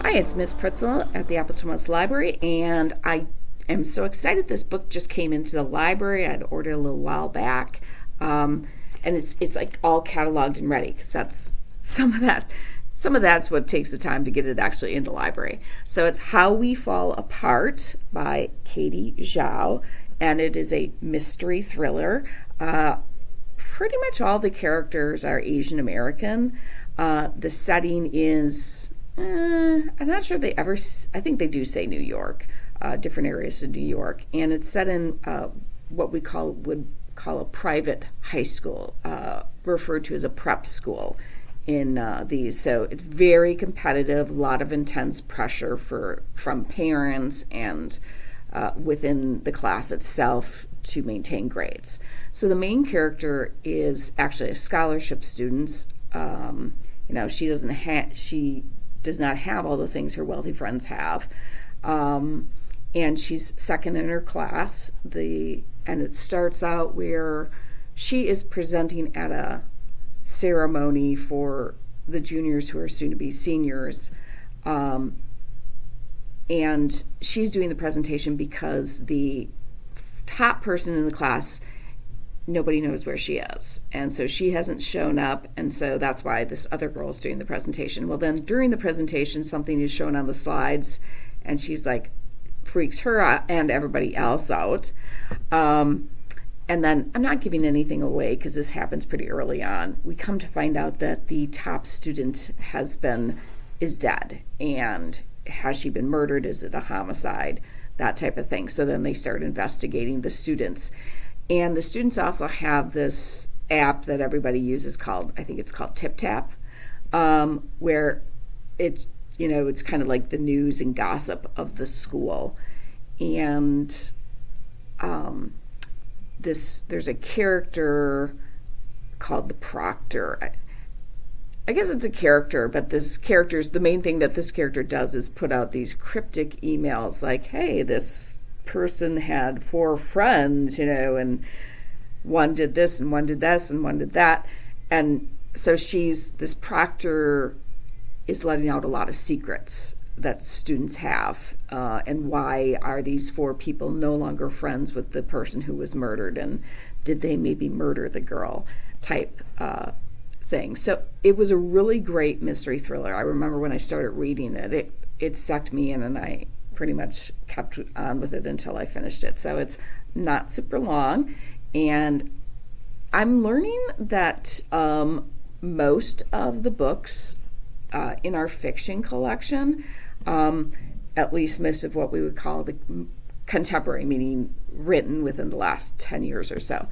Hi, it's Miss Pritzel at the Appleton West Library, and I am so excited. This book just came into the library. I'd ordered a little while back, and it's like all cataloged and ready because that's some of that. Some of that's what takes the time to get it actually in the library. So it's How We Fall Apart by Katie Zhao, and it is a mystery thriller. Pretty much all the characters are Asian American. The setting is, I'm not sure they ever, I think they do say New York, different areas of New York. And it's set in what we would call a private high school, referred to as a prep school in these. So it's very competitive, a lot of intense pressure from parents and within the class itself to maintain grades. So the main character is actually a scholarship student. She does not have all the things her wealthy friends have, and she's second in her class. And it starts out where she is presenting at a ceremony for the juniors who are soon to be seniors, and she's doing the presentation because the top person in the class, nobody knows where she is, and so she hasn't shown up, and so that's why this other girl is doing the presentation. Well, then during the presentation, something is shown on the slides, and she's like, freaks her out and everybody else out. And then, I'm not giving anything away because this happens pretty early on. We come to find out that the top student is dead, and has she been murdered? Is it a homicide? That type of thing. So then they start investigating the students. And the students also have this app that everybody uses I think it's called Tip Tap, where it's kind of like the news and gossip of the school. And there's a character called the Proctor. I guess it's a character, but the main thing that this character does is put out these cryptic emails like, hey, this person had 4 friends, and one did this and one did this and one did that. And so this Proctor is letting out a lot of secrets that students have, and why are these 4 people no longer friends with the person who was murdered, and did they maybe murder the girl type thing. So it was a really great mystery thriller. I remember when I started reading it sucked me in, and I pretty much kept on with it until I finished it. So it's not super long, and I'm learning that most of the books in our fiction collection, at least most of what we would call the contemporary, meaning written within the last 10 years or so,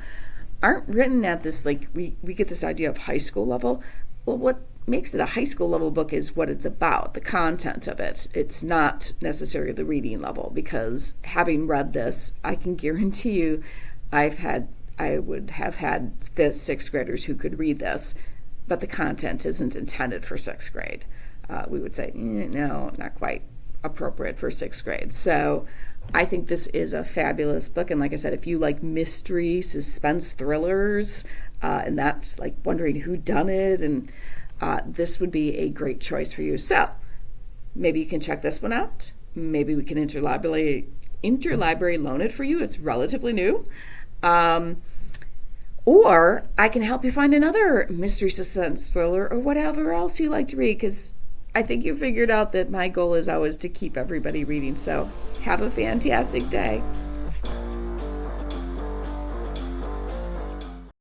aren't written at this, like, we get this idea of high school level. Well, what makes it a high school level book is what it's about, the content of it. It's not necessarily the reading level, because having read this, I can guarantee you I would have had 5th, 6th graders who could read this, but the content isn't intended for 6th grade. We would say, no, not quite appropriate for 6th grade. So I think this is a fabulous book. And like I said, if you like mystery, suspense thrillers, and that's like wondering who done it, and this would be a great choice for you. So maybe you can check this one out. Maybe we can interlibrary loan it for you. It's relatively new. Or I can help you find another mystery suspense thriller or whatever else you like to read, because I think you figured out that my goal is always to keep everybody reading. So have a fantastic day.